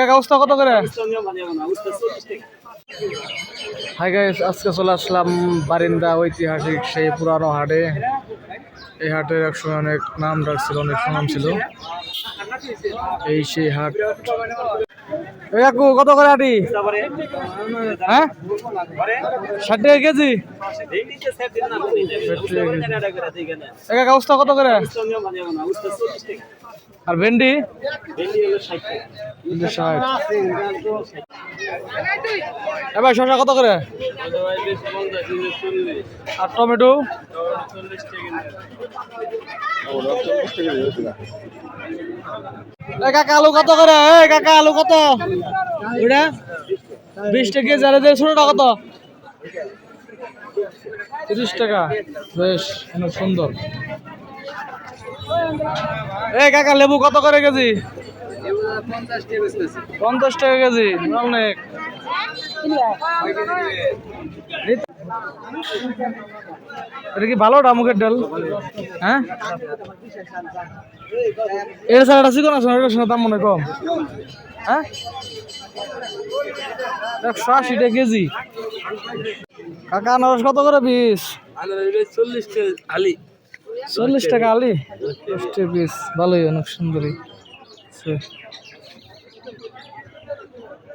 এক অবস্থা কত করে? হাই গাইস, আজকে চলে আসলাম বারিন্দা ঐতিহাসিক সেই পুরানো হাটে। এই হাটের একসময় অনেক নাম ডাক ছিল, অনেক সুনাম ছিল। এই সেই হাট। কাকু কত করে আটি? হ্যাঁ, 60 টাকা কেজি। এক অবস্থা কত করে? আর ভেন্ডি? 60। এবার শসা কত করে? আর টমেটো? কাকা আলু কত করে? কাকা আলু কত? ওটা 20 টাকা কেজি। আর ছোটটা কত? 30 টাকা। বেশ অনেক সুন্দর। কাকা লেবু কত করে কেজি? 50 টাকা কেজি। অনেক। এটা কি ভালোটা মুখের ডাল? হ্যাঁ, এটা ছাড়া চিকন আছে, এটার সঙ্গে দাম মনে কম। হ্যাঁ, 180 টাকা কেজি। কাকা আনারস কত করে পিস? 40 টাকা আলি। 10 টাকা পিস। ভালোই, অনেক সুন্দরী।